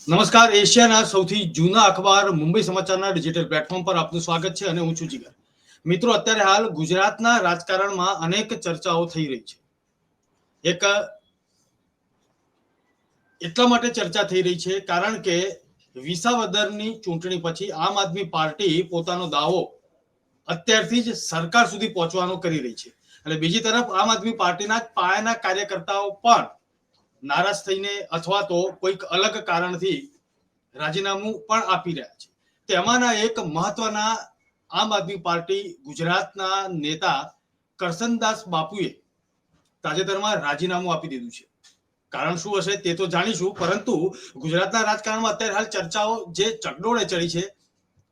નમસ્કાર. એશિયાના સૌથી જૂના અખબાર મુંબઈ સમાચારના ડિજિટલ પ્લેટફોર્મ પર આપનું સ્વાગત છે અને હું છું જીગર. મિત્રો, અત્યારે હાલ ગુજરાતના રાજકારણમાં અનેક ચર્ચાઓ થઈ રહી છે. એક એટલા માટે ચર્ચા થઈ રહી છે કારણ કે વિસાવદરની ચૂંટણી પછી આમ આદમી પાર્ટી પોતાનો દાવો અત્યારથી જ સરકાર સુધી પહોંચવાનો કરી રહી છે અને બીજી તરફ આમ આદમી પાર્ટીના પાયાના કાર્યકર્તાઓ પણ નારાજ થઈને અથવા તો કોઈક અલગ કારણથી રાજીનામું પણ આપી રહ્યા છે. તેમાંના એક મહત્વના આમ આદમી પાર્ટી ગુજરાતના નેતા કરસનદાસ બાપુએ તાજેતરમાં રાજીનામું આપી દીધું છે. કારણ શું હશે તે તો જાણીશું, પરંતુ ગુજરાતના રાજકારણમાં અત્યારે હાલ ચર્ચાઓ જે ચકડોળે ચડી છે,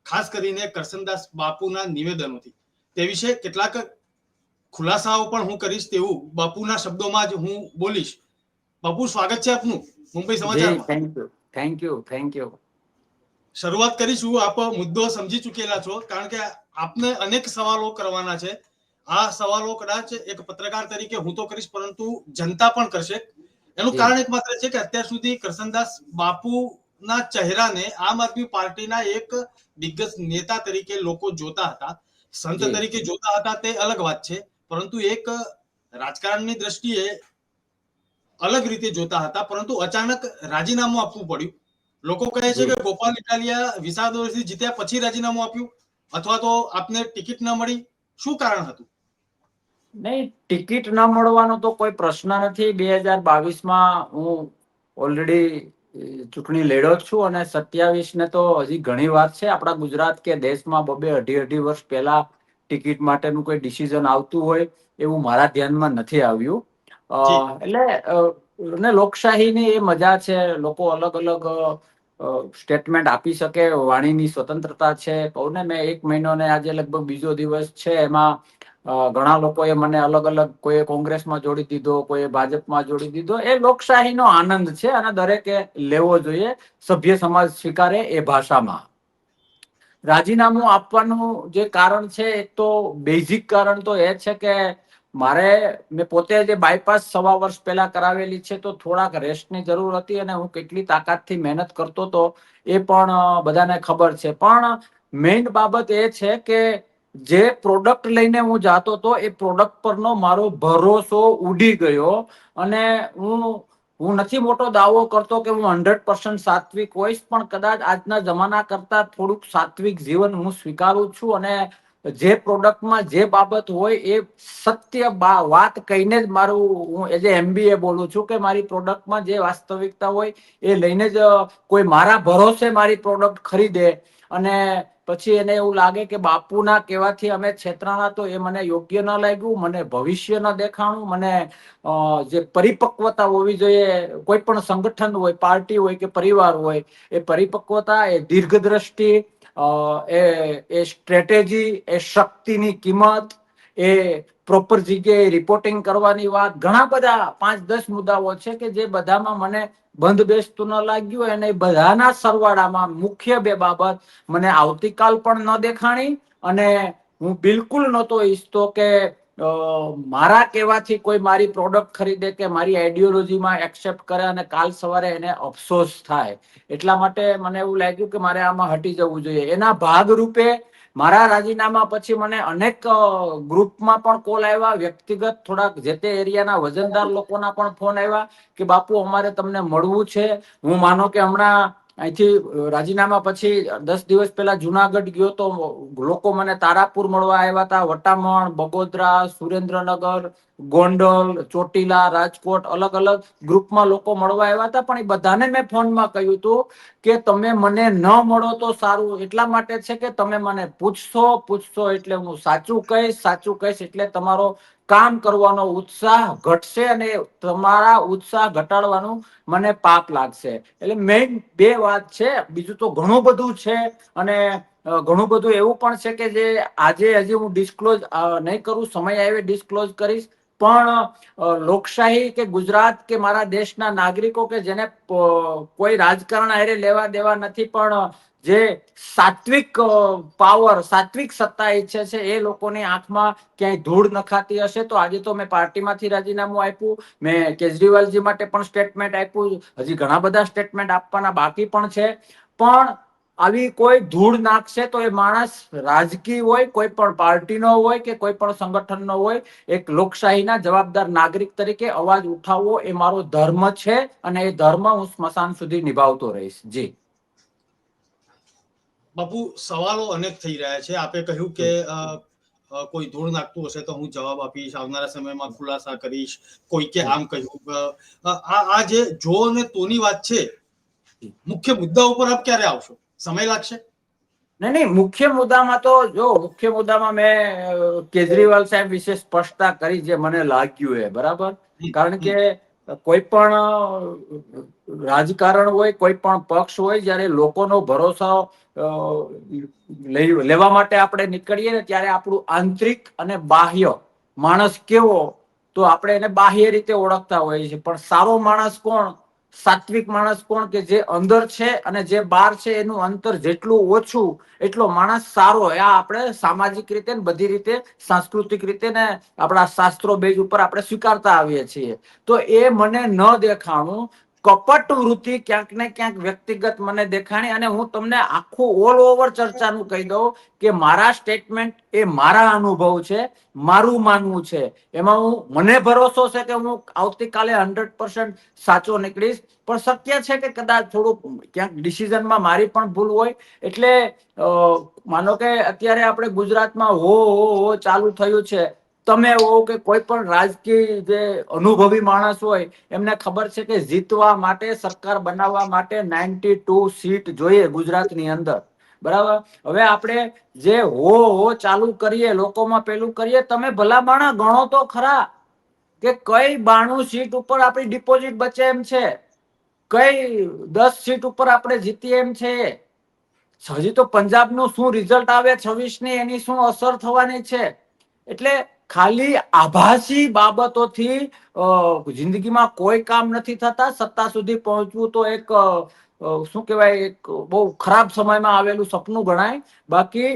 ખાસ કરીને કરસનદાસ બાપુના નિવેદનોથી, તે વિશે કેટલાક ખુલાસાઓ પણ હું કરીશ તેવું બાપુના શબ્દોમાં જ હું બોલીશ. બાપુ, સ્વાગત છે આપનું મુંબઈ સમાચારમાં. Thank you. શરૂઆત કરીશું. આપ મુદ્દો સમજી ચૂકેલા છો કારણ કે આપને અનેક સવાલો કરવાના છે. આ સવાલો કદાચ એક પત્રકાર તરીકે હું તો કરીશ, પરંતુ જનતા પણ કરશે. એનું કારણ એક માત્ર છે કે અત્યાર સુધી કરસનદાસ બાપુના ચહેરાને આમ આદમી પાર્ટીના એક દિગ્ગજ નેતા તરીકે લોકો જોતા હતા, સંત તરીકે જોતા હતા, તે અલગ વાત છે, પરંતુ એક રાજકારણની દ્રષ્ટિએ અલગ રીતે જોતા હતા. પરંતુ અચાનક રાજીનામું આપવું પડ્યું. લોકો કહે છે કે ગોપાલ ઇટાલિયા વિસાવદરથી જીત્યા પછી રાજીનામું આપ્યું, અથવા તો આપને ટિકિટ ન મળી. શું કારણ હતું? નહીં, ટિકિટ ન મળવાનો તો કોઈ પ્રશ્ન નથી. 2022માં હું ઓલરેડી ચૂંટણી લડ્યો છું અને 27 ને તો હજી ઘણી વાર છે. આપણા ગુજરાત કે દેશમાં અઢી વર્ષ પહેલા ટિકિટ માટેનું કોઈ ડિસિઝન આવતું હોય એવું મારા ધ્યાનમાં નથી આવ્યું. એટલે લોકશાહીની એ મજા છે. લોકો અલગ અલગ સ્ટેટમેન્ટ આપી શકે, વાણીની સ્વતંત્રતા છે. કહું ને, મેં 1 મહિનો ને આજે લગભગ બીજો દિવસ છે, એમાં ઘણા લોકોએ મને અલગ અલગ, કોઈએ કોંગ્રેસમાં જોડી દીધો, કોઈએ ભાજપમાં જોડી દીધો. એ લોકશાહીનો આનંદ છે અને દરેકે લેવો જોઈએ, સભ્ય સમાજ સ્વીકારે એ ભાષામાં. રાજીનામું આપવાનું જે કારણ છે, એક તો બેઝિક કારણ તો એ છે કે મેં પોતે જે બાયપાસ 1.25 વર્ષ પહેલા કરાવેલી છે, તો થોડાક રેસ્ટની જરૂર હતી અને હું કેટલી તાકાતથી મહેનત કરતો હતો એ પણ બધાને ખબર છે. પણ મેઇન બાબત એ છે કે જે પ્રોડક્ટ લઈને હું જાતો હતો, એ પ્રોડક્ટ પરનો મારો ભરોસો ઉડી ગયો. અને હું નથી મોટો દાવો કરતો કે હું 100% સાત્વિક હોઈશ, પણ કદાચ આજના જમાના કરતા થોડુંક સાત્વિક જીવન હું સ્વીકારું છું. અને જે પ્રોડક્ટમાં જે બાબત હોય એ સત્ય વાત કહીને જ હું એઝ એ MBA બોલું છું કે મારી પ્રોડક્ટમાં જે વાસ્તવિકતા હોય એ લઈને જ કોઈ મારા ભરોસે મારી પ્રોડક્ટ ખરીદે અને પછી એને એવું લાગે કે બાપુના કહેવાથી અમે છેતરાણા, તો એ મને યોગ્ય ન લાગ્યું. મને ભવિષ્ય ન દેખાણું. મને જે પરિપક્વતા હોવી જોઈએ, કોઈ પણ સંગઠન હોય, પાર્ટી હોય કે પરિવાર હોય, એ પરિપક્વતા, એ દીર્ઘદ્રષ્ટિ, એ સ્ટ્રેટેજી, એ શક્તિની કિંમત, એ પ્રોપર જગ્યાએ રિપોર્ટિંગ કરવાની વાત, ઘણા બધા 5-10 મુદ્દાઓ છે કે જે બધામાં મને બંધ બેસતું ન લાગ્યું. અને બધાના સરવાળામાં મુખ્ય 2 બાબત મને આવતીકાલ પણ ન દેખાણી. અને હું બિલકુલ નહોતો ઈચ્છતો કે મારા કહેવાથી કોઈ મારી પ્રોડક્ટ ખરીદે કે મારી આઈડિયોલોજીમાં એક્સેપ્ટ કરે અને કાલ સવારે એને અફસોસ થાય. એટલા માટે મને એવું લાગ્યું કે મારે આમાં હટી જવું જોઈએ. એના ભાગરૂપે મારા રાજીનામા પછી મને અનેક ગ્રુપમાં પણ કોલ આવ્યા, વ્યક્તિગત થોડાક જે તે એરિયાના વજનદાર લોકોના પણ ફોન આવ્યા કે બાપુ, અમારે તમને મળવું છે. હું માનો કે હમણાં અહીંથી રાજીનામા પછી 10 દિવસ પહેલા જુનાગઢ ગયો તો લોકો મને તારાપુર મળવા આવ્યા હતા, વટામણ, બગોદરા, સુરેન્દ્રનગર, ગોંડલ, ચોટીલા, રાજકોટ, અલગ અલગ ગ્રુપમાં લોકો મળવા આવ્યા હતા. પણ એ બધાને મેં ફોનમાં કહ્યું હતું કે તમે મને ન મળો તો સારું, એટલા માટે છે કે તમે મને પૂછશો એટલે હું સાચું કહીશ એટલે તમારો કામ કરવાનો ઉત્સાહ ઘટશે અને તમારા ઉત્સાહ ઘટાડવાનું મને પાપ લાગશે. એટલે મેઇન 2 વાત છે. બીજું તો ઘણું બધું છે અને ઘણું બધું એવું પણ છે કે જે આજે હજી હું ડિસ્ક્લોઝ નહીં કરું, સમય આવે ડિસ્ક્લોઝ કરીશ. પણ લોકશાહી કે ગુજરાત કે મારા દેશના નાગરિકો કે જેને કોઈ રાજકારણ હારે લેવા દેવા નથી, પણ જે સાત્વિક પાવર, સાત્વિક સત્તા ઈચ્છે છે એ લોકોની આંખમાં ક્યાંય ધૂળ નખાતી હશે તો આજે તો મેં પાર્ટીમાંથી રાજીનામું આપ્યું, મેં કેજરીવાલજી માટે પણ સ્ટેટમેન્ટ આપ્યું, હજી ઘણા બધા સ્ટેટમેન્ટ આપવાના બાકી પણ છે. પણ આવી કોઈ ધૂળ નાખશે તો એ માણસ રાજકીય હોય, કોઈ પણ પાર્ટીનો હોય કે કોઈ પણ સંગઠનનો હોય, એક લોકશાહીના જવાબદાર નાગરિક તરીકે અવાજ ઉઠાવવો એ મારો ધર્મ છે અને એ ધર્મ હું સ્મશાન સુધી નિભાવતો રહીશ. જી બાપુ, સવાલો અનેક થઈ રહ્યા છે. આપે કહ્યું કે કોઈ ધૂળ નાખતું હશે તો હું જવાબ આપીશ, આવનારા સમયમાં ખુલાસા કરીશ, કોઈ કે આમ કહ્યું. આ જે જો અને તોની વાત છે, મુખ્ય મુદ્દા ઉપર આપ ક્યારે આવશો? સમય લાગશે? નહીં, મુખ્ય મુદ્દામાં તો જો મુખ્ય મુદ્દામાં મેં કેજરીવાલ સાહેબ વિશે સ્પષ્ટતા કરી જે મને લાગ્યું એ બરાબર. કારણ કે કોઈ પણ રાજકારણ હોય, કોઈ પણ પક્ષ હોય, જ્યારે લોકોનો ભરોસો લેવા માટે આપણે નીકળીએ ને ત્યારે આપણું આંતરિક અને બાહ્ય માણસ કેવો તો આપણે એને બાહ્ય રીતે ઓળખતા હોઈએ છીએ, પણ સારો માણસ કોણ, સાત્વિક માણસ કોણ કે જે અંદર છે અને જે બહાર છે એનું અંતર જેટલું ઓછું એટલો માણસ સારો. આ આપણે સામાજિક રીતે ને બધી રીતે સાંસ્કૃતિક રીતે ને આપણા શાસ્ત્રો બેઝ ઉપર આપણે સ્વીકારતા આવીએ છીએ. તો એ મને ન દેખાણું, કપટ વૃત્તિ ક્યાંક ને ક્યાંક વ્યક્તિગત મને દેખાણી. અને હું તમને આખું ઓલ ઓવર ચર્ચાનું કહી દઉં કે મારા સ્ટેટમેન્ટ એ મારા અનુભવ છે, મારું માનવું છે. એમાં મને ભરોસો છે કે હું આવતીકાલે 100% સાચો નીકળીશ, પણ શક્ય છે કે કદાચ થોડુંક ક્યાંક ડિસિઝનમાં મારી પણ ભૂલ હોય. એટલે માનો કે અત્યારે આપણે ગુજરાતમાં હો ચાલુ થયું છે. તમે હો કે કોઈ પણ રાજકીય જે અનુભવી માણસ હોય એમને ખબર છે કે જીતવા માટે, સરકાર બનાવવા માટે 92 સીટ જોઈએ ગુજરાતની અંદર, બરાબર. હવે આપણે જે હો ચાલુ કરીએ, લોકોમાં પેલું કરીએ, તમે ભલા માણા ગણો તો ખરા કે કઈ 92 સીટ ઉપર આપણી ડિપોઝિટ બચે એમ છે, કઈ 10 સીટ ઉપર આપણે જીતીએ એમ છે. હજી તો પંજાબનું શું રિઝલ્ટ આવે 26ની એની શું અસર થવાની છે. એટલે ખાલી આભાસી બાબતોથી જિંદગીમાં કોઈ કામ નથી થતા. સત્તા સુધી પહોંચવું તો એક શું કહેવાય, એક બહુ ખરાબ સમયમાં આવેલું સપનું ગણાય. બાકી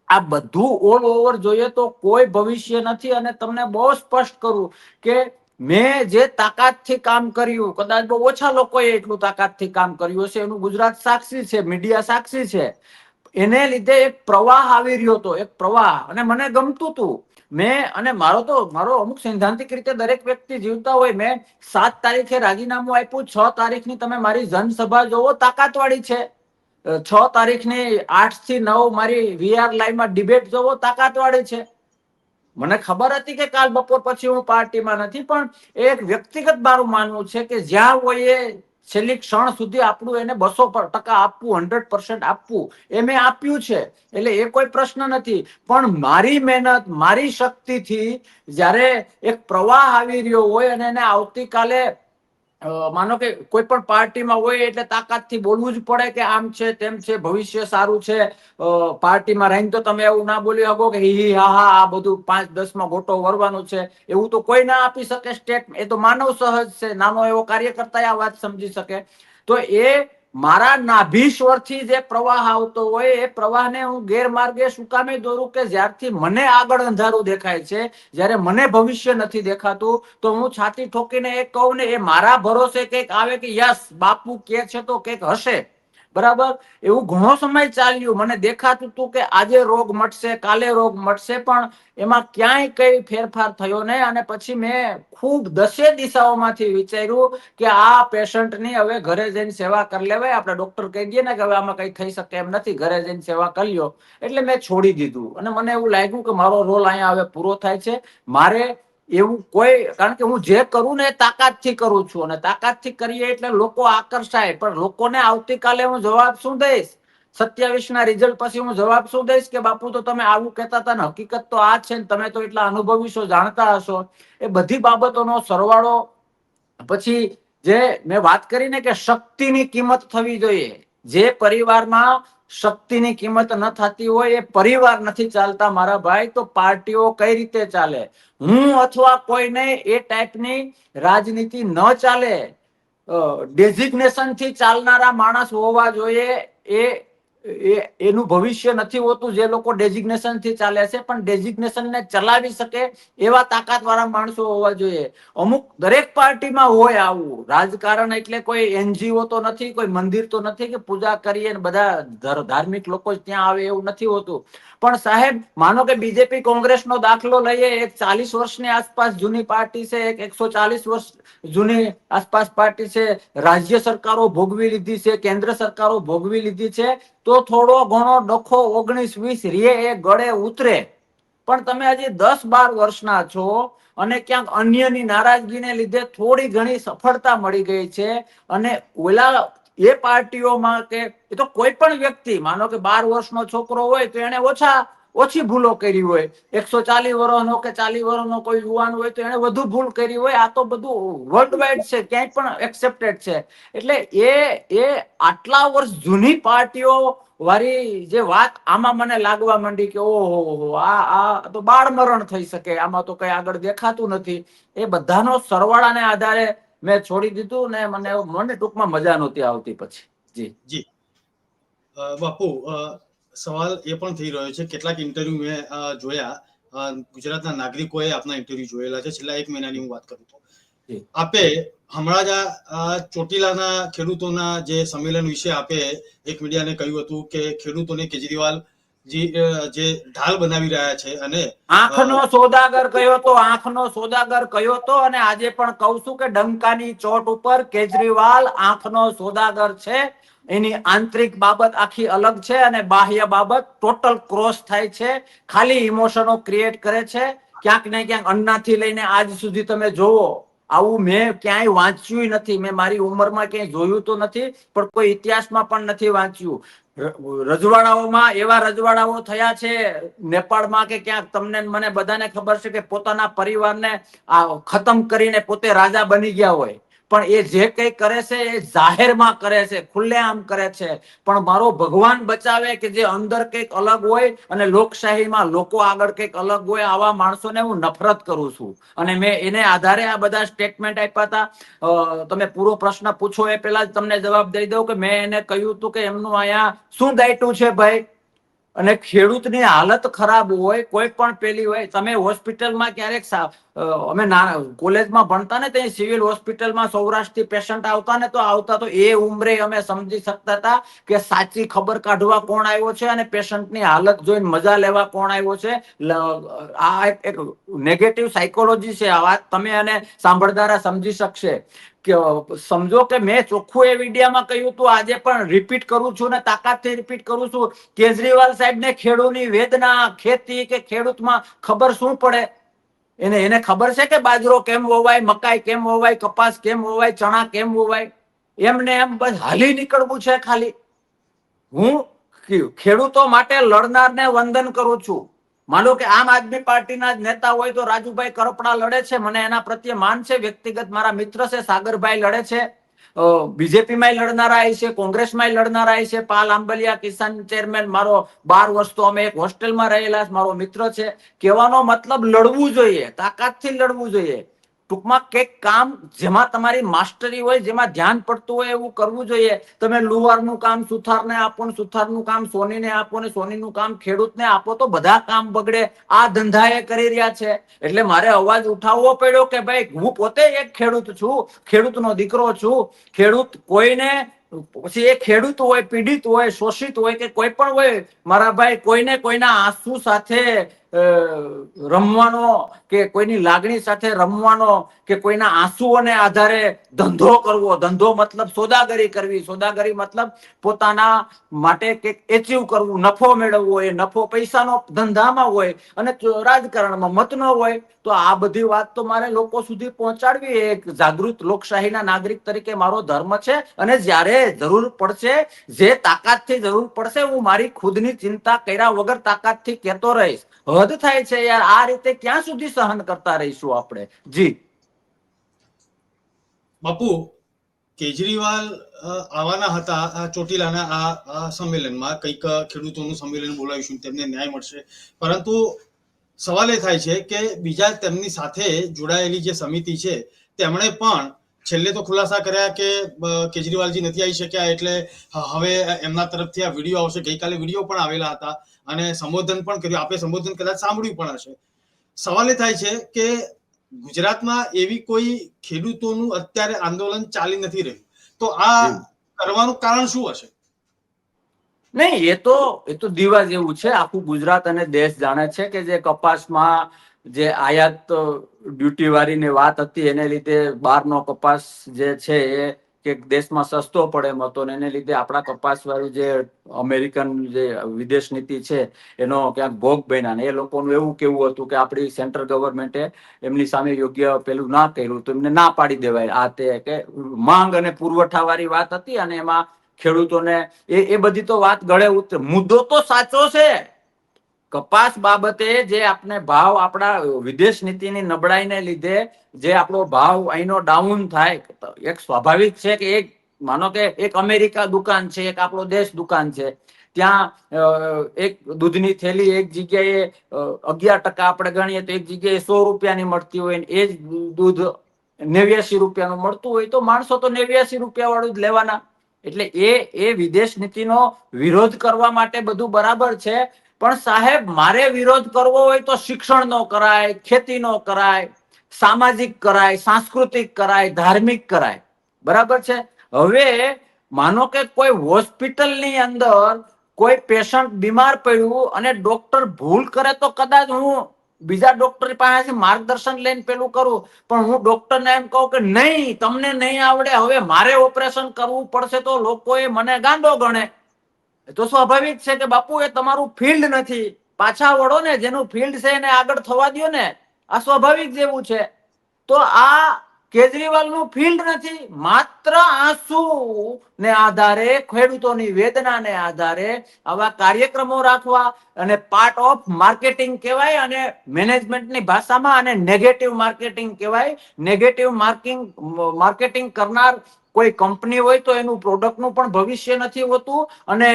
આ બધું ઓલ ઓવર જોઈએ તો કોઈ ભવિષ્ય નથી. અને તમને બહુ સ્પષ્ટ કરું કે મેં જે તાકાતથી કામ કર્યું, કદાચ બહુ ઓછા લોકોએ એટલું તાકાતથી કામ કર્યું હશે, એનું ગુજરાત સાક્ષી છે, મીડિયા સાક્ષી છે. એને લીધે એક પ્રવાહ આવી રહ્યો હતો, એક પ્રવાહ, અને મને ગમતું હતું. અને મારો અમુક સૈદ્ધાંતિક રીતે દરેક વ્યક્તિ જીવતા હોય. મેં 7 તારીખે રાજીનામું આપ્યું, 6 તારીખની તમે મારી જનસભા જોવો, તાકાતવાળી છે. 6 તારીખની 8 થી 9 મારી VR લાઈવમાં ડિબેટ જોવો, તાકાતવાળી છે. મને ખબર હતી કે કાલ બપોર પછી હું પાર્ટીમાં નથી, પણ એક વ્યક્તિગત મારું માનવું છે કે જ્યાં હોય એ છેલ્લી ક્ષણ સુધી આપણું એને 200% આપવું, 100% આપવું, એ મેં આપ્યું છે. એટલે એ કોઈ પ્રશ્ન નથી. પણ મારી મહેનત, મારી શક્તિથી જ્યારે એક પ્રવાહ આવી રહ્યો હોય અને એને આવતીકાલે માનો કે કોઈ પણ પાર્ટીમાં હોય એટલે તાકાતથી બોલવું જ પડે કે આમ છે, તેમ છે, ભવિષ્ય સારું છે. પાર્ટીમાં રહીને તો તમે એવું ના બોલી શકો કે હી હા હા આ બધું 5-10માં ગોટો વરવાનું છે. એવું તો કોઈ ના આપી શકે સ્ટેટ. એ તો માનવ સહજ છે. નાનો એવો કાર્યકર્તા આ વાત સમજી શકે. તો એ મારા નાભી સ્વરથી જે પ્રવાહ આવતો હોય એ પ્રવાહને હું ગેરમાર્ગે શું કામે દોરું કે જ્યારથી મને આગળ અંધારું દેખાય છે, જ્યારે મને ભવિષ્ય નથી દેખાતું, તો હું છાતી ઠોકીને એ કહું ને એ મારા ભરોસે કંઈક આવે કે યસ બાપુ કે છે તો કંઈક હશે, બરાબર. એવું ઘણો સમય ચાલ્યું. મને દેખાતું હતું કે આજે રોગ મટશે, કાલે રોગ મટશે, પણ એમાં ક્યાંય કઈ ફેરફાર થયો નહીં. અને પછી મેં ખૂબ 10 દિશાઓમાંથી વિચાર્યું કે આ પેશન્ટની હવે ઘરે જઈને સેવા કરી લેવાય. આપણે ડોક્ટર કહી દઈએ ને કે હવે આમાં કઈ થઈ શકે એમ નથી, ઘરે જઈને સેવા કરી લ્યો. એટલે મેં છોડી દીધું. અને મને એવું લાગ્યું કે મારો રોલ અહીંયા હવે પૂરો થાય છે. મારે એવું કોઈ, કારણ કે હું જે કરું ને એ તાકાતથી કરું છું, અને તાકાતથી કરીએ એટલે લોકો આકર્ષાય. પણ લોકોને આવતીકાલે હું જવાબ શું દઈશ? 27ના રિઝલ્ટ પછી હું જવાબ શું દઈશ કે બાપુ તો તમે આવું કહેતા હતા ને હકીકત તો આ છે ને, તમે તો એટલા અનુભવી છો, જાણતા હશો. એ બધી બાબતોનો સરવાળો પછી જે મેં વાત કરી ને કે શક્તિની કિંમત થવી જોઈએ. જે પરિવારમાં શક્તિની કિંમત ન થતી હોય એ પરિવાર નથી ચાલતા મારા ભાઈ. તો પાર્ટીઓ કઈ રીતે ચાલે? હું અથવા કોઈ નહીં એ ટાઈપની રાજનીતિ ન ચાલે. ડેઝિગ્નેશન થી ચાલનારા માણસ હોવા જોઈએ. એ એનું ભવિષ્ય નથી હોતું. જે લોકો ડેઝિગ્નેશન થી ચાલે છે, પણ ડેઝિગ્નેશન ને ચલાવી શકે એવા તાકાત વાળા માણસો હોવા જોઈએ. અમુક દરેક પાર્ટીમાં હોય આવું. રાજકારણ એટલે કોઈ એનજીઓ તો નથી, કોઈ મંદિર તો નથી કે પૂજા કરીએ ને બધા ધાર્મિક લોકો જ ત્યાં આવે, એવું નથી હોતું. પણ સાહેબ, માનો કે બીજેપી કોંગ્રેસનો દાખલો લઈએ, એક 40 વર્ષની આસપાસ જૂની પાર્ટી છે, એક 140 વર્ષ જૂની આસપાસ પાર્ટી છે, રાજ્ય સરકારો ભોગવી લીધી છે, કેન્દ્ર સરકારો ભોગવી લીધી છે, તો થોડો ઘણો ડખો 19-20 રે એ ગળે ઉતરે. પણ તમે હજી 10-12 વર્ષના છો અને ક્યાંક અન્યની નારાજગીને લીધે થોડી ઘણી સફળતા મળી ગઈ છે, અને ઓલા એ પાર્ટીઓમાં કે એ તો કોઈ પણ વ્યક્તિ, માનો કે 12 વર્ષનો છોકરો હોય તો એને ઓછી ભૂલો કરી હોય, 140 વર્ષનો કે 40 વર્ષનો કોઈ યુવાન હોય તો એને વધુ ભૂલ કરી હોય. આ તો બધું વર્લ્ડ વાઇડ છે, ક્યાંય પણ એક્સેપ્ટેડ છે. એટલે એ આટલા વર્ષ જૂની પાર્ટીઓ વાળી જે વાત આમાં મને લાગવા માંડી કે ઓહો, આ તો બાળ મરણ થઈ શકે, આમાં તો કઈ આગળ દેખાતું નથી. એ બધાનો સરવાળાને આધારે મેં છોડી દીધું ને મને ટૂંકમાં મજા નહોતી આવતી પછી. જી બાપુ, સવાલ એ પણ થઈ રહ્યો છે, કેટલાક ઇન્ટરવ્યુ મેં જોયા, ગુજરાતના નાગરિકોએ આપના ઇન્ટરવ્યુ જોયેલા છે. છેલ્લા 1 મહિનાની હું વાત કરું તો આપે હમણાં જ આ ચોટીલાના ખેડૂતોના જે સંમેલન વિશે આપે એક મીડિયાને કહ્યું હતું કે ખેડૂતોને કેજરીવાલ જે ઢાલ બનાવી રહ્યા છે, અને આંખનો સોદાગર કયો તો, આંખનો સોદાગર કયો તો, અને આજે પણ કહું છું કે ડંકાની ચોટ ઉપર કેજરીવાલ આંખનો સોદાગર છે. એની આંતરિક બાબત આખી અલગ છે અને બાહ્ય બાબત ટોટલ ક્રોસ થાય છે. ખાલી ઇમોશનો ક્રિએટ કરે છે. ક્યાંક ને ક્યાંક અન્નાથી લઈને આજ સુધી તમે જોવો, આવું મેં ક્યાંય વાંચ્યું નથી. મેં મારી ઉંમરમાં ક્યાંય જોયું તો નથી, પણ કોઈ ઇતિહાસમાં પણ નથી વાંચ્યું. રજવાડાઓમાં એવા રજવાડાઓ થયા છે નેપાળમાં કે ક્યાંક, તમને મને બધાને ખબર છે કે પોતાના પરિવારને ખતમ કરીને પોતે રાજા બની ગયા હોય, પણ એ જે કઈ કરે છે એ જાહેરમાં કરે છે, ખુલ્લેઆમ કરે છે. પણ મારો ભગવાન બચાવે કે જે અંદર કંઈક અલગ હોય અને લોકશાહીમાં લોકો આગળ કંઈક અલગ હોય, આવા માણસોને હું નફરત કરું છું. અને મેં એને આધારે આ બધા સ્ટેટમેન્ટ આપ્યા હતા. તમે પૂરો પ્રશ્ન પૂછો એ પહેલા જ તમને જવાબ દઈ દઉં કે મેં એને કહ્યું હતું કે એમનું અહીંયા શું દાયટું છે ભાઈ. અને ખેડૂતની હાલત ખરાબ હોય, કોઈ પણ પેલી હોય, તમે હોસ્પિટલમાં ક્યારેક અમે કોલેજમાં ભણતા ને ત્યાં સિવિલ હોસ્પિટલમાં સૌરાષ્ટ્રથી પેશન્ટ આવતા ને, તો એ ઉંમરે અમે સમજી શકતા હતા કે સાચી ખબર કાઢવા કોણ આવ્યો છે અને પેશન્ટની હાલત જોઈને મજા લેવા કોણ આવ્યો છે. આ એક નેગેટિવ સાયકોલોજી છે. આ વાત તમે અને સાંભળનારા સમજી શકશે. કે સમજો કે મેં ચોખ્ખું એ વિડીયામાં કહ્યું હતું, આજે પણ રિપીટ કરું છું ને તાકાતથી રિપીટ કરું છું. કેજરીવાલ સાહેબ ને ખેડૂતની વેદના, ખેતી કે ખેડૂતમાં ખબર શું પડે? એને ખબર છે કે બાજરો કેમ વવાય, મકાઈ કેમ વવાય, કપાસ કેમ વવાય, ચણા કેમ વવાય? એમને એમ બસ હાલી નીકળવું છે ખાલી. હું ખેડૂતો માટે લડનારને વંદન કરું છું. માનો કે આમ આદમી પાર્ટીના જ નેતા હોય તો રાજુભાઈ કરપડા લડે છે, મને એના પ્રત્યે માન છે. વ્યક્તિગત મારા મિત્ર છે, સાગરભાઈ લડે છે. બીજેપીમાં લડનારા છે, કોંગ્રેસમાં લડનારા છે. પાલ આંબલિયા કિસાન ચેરમેન, મારો 12 વર્ષ તો અમે એક હોસ્ટેલમાં રહેલા, મારો મિત્ર છે. કહેવાનો મતલબ લડવું જોઈએ, તાકાતથી લડવું જોઈએ. ટૂંકમાં કંઈક કામ જેમાં તમારી માસ્ટરી હોય, જેમાં ધ્યાન પડતું હોય એવું કરવું જોઈએ. તમે લુહારનું કામ સુથારને આપો ને સુથારનું કામ સોનીને આપો ને સોનીનું કામ ખેડૂતને આપો તો બધા કામ બગડે. આ ધંધા એ કરી રહ્યા છે. એટલે મારે અવાજ ઉઠાવવો પડ્યો કે ભાઈ, હું પોતે એક ખેડૂત છું, ખેડૂતનો દીકરો છું. ખેડૂત કોઈને, પછી એ ખેડૂત હોય, પીડિત હોય, શોષિત હોય કે કોઈ પણ હોય, મારા ભાઈ, કોઈને કોઈના આંસુ સાથે રમવાનો કે કોઈની લાગણી સાથે રમવાનો કે કોઈના આંસુઓને આધારે ધંધો કરવો, ધંધો મતલબ સોદાગરી કરવી, સોદાગરી મતલબ પોતાના માટે કંઈક એચીવ કરવું, નફો મેળવવો. એ નફો પૈસાનો ધંધામાં હોય અને રાજકારણમાં મતનો હોય. તો આ બધી વાત તો મારે લોકો સુધી પહોંચાડવી, એક જાગૃત લોકશાહીના નાગરિક તરીકે મારો ધર્મ છે. અને જ્યારે જરૂર પડશે, જે તાકાતથી જરૂર પડશે, હું મારી ખુદની ચિંતા કર્યા વગર તાકાતથી કહેતો રહીશ. હદ થાય છે યાર, આ રીતે ક્યાં સુધી સહન કરતા રહીશું આપણે? જી બાપુ, કેજરીવાલ આવવાના હતા આ ચોટીલાના આ સંમેલનમાં, કંઈક ખેડૂતોનું સંમેલન બોલાવીશું, તેમને ન્યાય મળશે. પરંતુ સવાલ એ થાય છે કે બીજા તેમની સાથે જોડાયેલી જે સમિતિ છે, તેમણે પણ છેલ્લે તો ખુલાસા કર્યા કે કેજરીવાલજી નથી આવી શક્યા એટલે હવે એમના તરફથી આ વિડીયો આવશે. ગઈકાલે વિડીયો પણ આવેલા હતા અને સંબોધન પણ કર્યું. આપે સંબોધન કદાચ સાંભળ્યું પણ હશે. સવાલ એ થાય છે કે ગુજરાતમાં એવી કોઈ ખેડૂતોનું અત્યારે આંદોલન ચાલી નથી રહ્યું, તો આ કરવાનું કારણ શું હશે? નહીં, એ તો દીવા જેવું છે. આખું ગુજરાત અને દેશ જાણે છે કે જે કપાસમાં જે આયાત ડ્યુટી વાળીની વાત હતી એને લીધે બહારનો કપાસ જે છે એ કે દેશમાં સસ્તો પડે એમ હતો ને એને લીધે આપણા કપાસ વાળું જે અમેરિકન જે વિદેશ નીતિ છે એનો ક્યાંક ભોગ બન્યા. ને એ લોકોનું એવું કેવું હતું કે આપણી સેન્ટ્રલ ગવર્મેન્ટે એમની સામે યોગ્ય પેલું ના કર્યું તો એમને ના પાડી દેવાય. આ તે કે માંગ અને પુરવઠા વાળી વાત હતી અને એમાં ખેડૂતોને એ બધી તો વાત ગળે ઉતરે. મુદ્દો તો સાચો છે. કપાસ બાબતે જે આપણે ભાવ આપણા વિદેશ નીતિની નબળાઈને લીધે જે આપણો ભાવ અહીંનો ડાઉન થાય, એક સ્વાભાવિક છે કે એક માનો કે એક અમેરિકા દુકાન છે, એક આપણો દેશ દુકાન છે. ત્યાં એક દૂધની થેલી એક જગ્યાએ 11% આપણે ગણીએ તો એક જગ્યાએ 100 રૂપિયાની મળતી હોય ને એ જ દૂધ 89 રૂપિયાનું મળતું હોય તો માણસો તો 89 રૂપિયા વાળું જ લેવાના. એટલે એ વિદેશ નીતિનો વિરોધ કરવા માટે બધું બરાબર છે, પણ સાહેબ મારે વિરોધ કરવો હોય તો શિક્ષણ નો કરાય, ખેતી નો કરાય, સામાજિક કરાય, સાંસ્કૃતિક કરાય, ધાર્મિક કરાય. બરાબર છે. હવે માનો કે કોઈ હોસ્પિટલની અંદર કોઈ પેશન્ટ બીમાર પડ્યું અને ડોક્ટર ભૂલ કરે તો કદાચ હું બીજા ડોક્ટર પાસે માર્ગદર્શન લઈને પેલું કરું, પણ હું ડોક્ટરને એમ કહું કે નહીં તમને નહીં આવડે, હવે મારે ઓપરેશન કરવું પડશે, તો લોકો એ મને ગાંડો ગણે. તો સ્વાભાવિક છે કે બાપુ એ તમારું ફિલ્ડ નથી, પાછા વળો ને, જેનું ફિલ્ડ છે એને આગળ થવા દો ને. આ સ્વાભાવિક જેવું છે. તો આ કેજરીવાલનું ફિલ્ડ નથી. માત્ર આંસુ ને આધારે, ખેડૂતોની વેદનાને આધારે આવા કાર્યક્રમો રાખવા અને પાર્ટ ઓફ માર્કેટિંગ કહેવાય અને મેનેજમેન્ટની ભાષામાં અને નેગેટિવ માર્કેટિંગ કહેવાય. નેગેટિવ માર્કેટિંગ કરનાર કોઈ કંપની હોય તો એનું પ્રોડક્ટનું પણ ભવિષ્ય નથી હોતું અને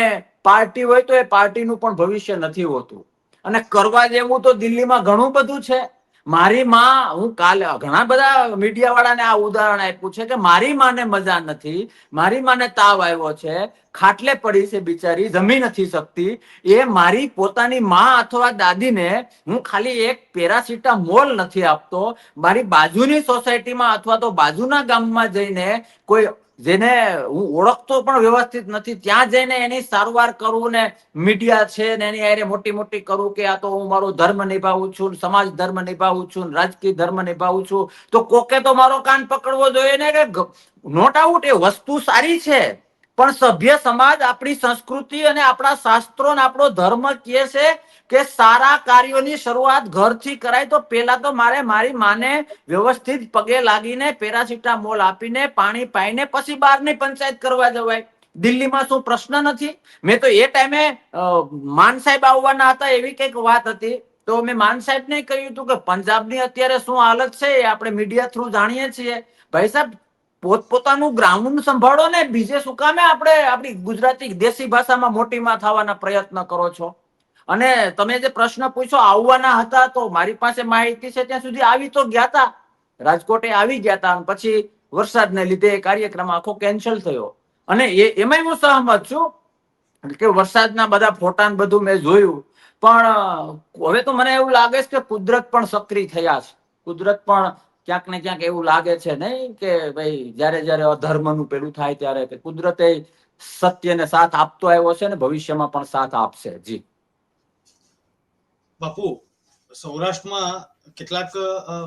પાર્ટી હોય તો એ પાર્ટીનું પણ ભવિષ્ય નથી હોતું. અને કરવા જેવું તો દિલ્હીમાં ઘણું બધું છે. મારી માં, હું કાલે ઘણા બધા મીડિયા વાળાને આ ઉદાહરણ આપ્યું છે કે મારી માને મજા નથી, મારી માને તાવ આવ્યો છે, ખાટલે પડી છે બિચારી, જમી નથી શકતી. એ મારી પોતાની માં અથવા દાદીને હું ખાલી એક પેરાસિટામોલ નથી આપતો, મારી બાજુની સોસાયટીમાં અથવા તો બાજુના ગામમાં જઈને કોઈ જેને હું ઓળખતો પણ વ્યવસ્થિત નથી ત્યાં જઈને એની સારવાર કરું ને મીડિયા છે ને એની હારે મોટી મોટી કરું કે આ તો હું મારો ધર્મ નિભાવું છું, સમાજ ધર્મ નિભાવું છું, રાજકીય ધર્મ નિભાવું છું, તો કોકે તો મારો કાન પકડવો જોઈએ ને કે નો ડાઉટ એ વસ્તુ સારી છે, પણ સભ્ય સમાજ, આપણી સંસ્કૃતિ અને આપણા શાસ્ત્રો અને આપણો ધર્મ કહે છે કે સારા કાર્યોની શરૂઆત ઘરથી કરાય. તો પેલા તો મારે મારી માને વ્યવસ્થિત પગે લાગીને પેરાસિટામોલ આપીને પાણી પાઈને પછી બહારની પંચાયત કરવા જવાય. દિલ્હીમાં શું પ્રશ્ન નથી? મેં તો એ ટાઈમે માન સાહેબ આવવાના હતા એવી કઈક વાત હતી, તો મેં માન સાહેબ ને કહ્યું હતું કે પંજાબની અત્યારે શું હાલત છે એ આપણે મીડિયા થ્રુ જાણીએ છીએ. ભાઈ સાહેબ, પોતપોતાનું ગ્રાઉન્ડ સંભાળો ને, બીજે શું કામે આપણે આપણી ગુજરાતી દેશી ભાષામાં મોટીમાં થવાના પ્રયત્ન કરો છો? અને તમે જે પ્રશ્ન પૂછો આવવાના હતા, તો મારી પાસે માહિતી છે ત્યાં સુધી આવી તો ગયા હતા, રાજકોટે આવી ગયા હતા, પછી વરસાદને લીધે કાર્યક્રમ આખો કેન્સલ થયો. અને એમાંય હું સહમત છું કે વરસાદના બધા ફોટા બધું મેં જોયું, પણ હવે તો મને એવું લાગે છે કે કુદરત પણ સક્રિય થયા છે. કુદરત પણ ક્યાંક ને ક્યાંક એવું લાગે છે નહીં કે ભાઈ જયારે જયારે અધર્મનું પેલું થાય ત્યારે કે કુદરતે સત્યને સાથ આપતો આવ્યો છે ને ભવિષ્યમાં પણ સાથ આપશે. જી બાપુ, સૌરાષ્ટ્રમાં કેટલાક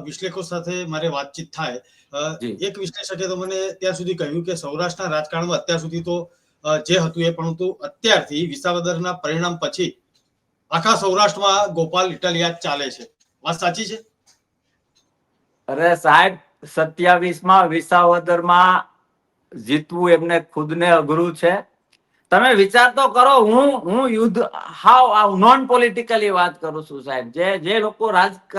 વિશ્લેષકો સાથે મારે વાતચીત થાય. એક વિશ્લેષકે તો મને ત્યાં સુધી કહ્યું કે સૌરાષ્ટ્રના રાજકારણમાં અત્યાર સુધી તો જે હતું એ, પરંતુ અત્યારથી વિસાવદરના પરિણામ પછી આખા સૌરાષ્ટ્રમાં ગોપાલ ઇટાલિયા ચાલે છે. વાત સાચી છે? અરે સાહેબ, 27માં વિસાવદરમાં જીતવું એમને ખુદને અઘરું છે. તમે વિચાર તો કરો, હું યુદ્ધ હાવ નોન પોલિટિકલી વાત કરું છું સાહેબ. જે લોકો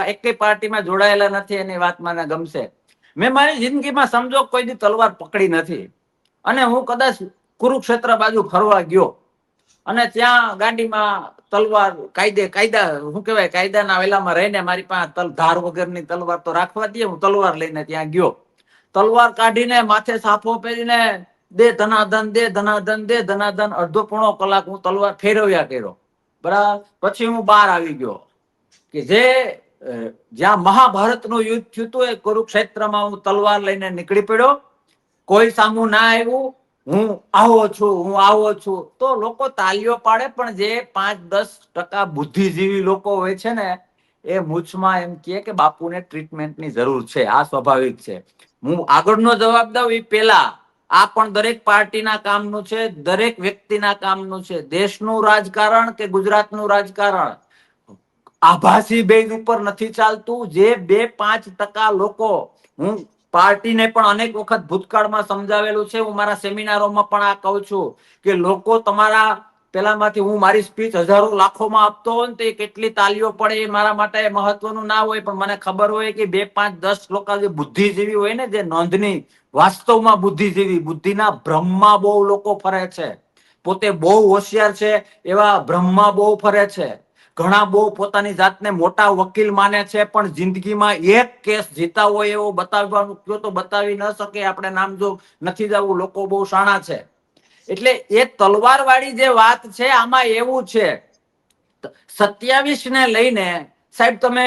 એકેય પાર્ટીમાં જોડાયેલા નથી એની વાત મને ગમશે. મેં મારી જિંદગીમાં સમજો કોઈ દી તલવાર પકડી નથી, અને હું કદાચ કુરુક્ષેત્ર બાજુ ફરવા ગયો અને ત્યાં ગાડીમાં તલવાર કાયદાના વેલામાં રહીને મારી પાસે ધાર વગરની તલવાર તો રાખવા દે, હું તલવાર લઈને ત્યાં ગયો. તલવાર કાઢીને માથે સાફો પહેરીને દે ધનાધન દે ધનાધન દે ધનાધન, અડધો પોણો કલાક હું તલવાર ફેરવ્યા કર્યો, બરાબર. પછી હું બહાર આવી ગયો કે જ્યાં મહાભારતનું યુદ્ધ થયું હતું એ કુરુક્ષેત્રમાં હું તલવાર લઈને નીકળી પડ્યો, કોઈ સામું ના આવ્યું, હું આવો છું, હું આવો છું. તો લોકો તાલીઓ પાડે, પણ જે 5-10% બુદ્ધિજીવી લોકો હોય છે ને, એ મૂછમાં એમ કહે કે બાપુને ટ્રીટમેન્ટની જરૂર છે. આ સ્વાભાવિક છે. હું આગળનો જવાબ દઉં એ પેલા, આ પણ દરેક પાર્ટીના કામનું છે, દરેક વ્યક્તિના કામનું છે. દેશનું રાજકારણ કે ગુજરાતનું રાજકારણ આભાસી બેઝ ઉપર નથી ચાલતું. જે 2-5% લોકો, હું પાર્ટીને પણ અનેક વખત ભૂતકાળમાં સમજાવેલું છે, હું મારા સેમિનારોમાં પણ આ કહું છું કે લોકો તમારા પેલામાંથી, હું મારી સ્પીચ હજારો લાખોમાં આપતો હોય ને તો કેટલી તાલીઓ પડે એ મારા માટે મહત્વનું ના હોય, પણ મને ખબર હોય કે 2-5-10 લોકો જે બુદ્ધિજીવી હોય ને, જે નોંધની વાસ્તવમાં બુદ્ધિજીવી, બુદ્ધિના ભ્રમમાં બહુ લોકો ફરે છે, પોતે બહુ હોશિયાર છે એવા ભ્રમમાં બહુ ફરે છે. ઘણા બહુ પોતાની જાતને મોટા વકીલ માને છે, પણ જિંદગીમાં એક કેસ જીતા હોય એવો બતાવવાનું કયો તો બતાવી ન શકે. આપણે નામ જો નથી જવું, લોકો બહુ શાણા છે. એટલે એ તલવાર વાળી જે વાત છે, આમાં એવું છે 27 ને લઈને, સાહેબ તમે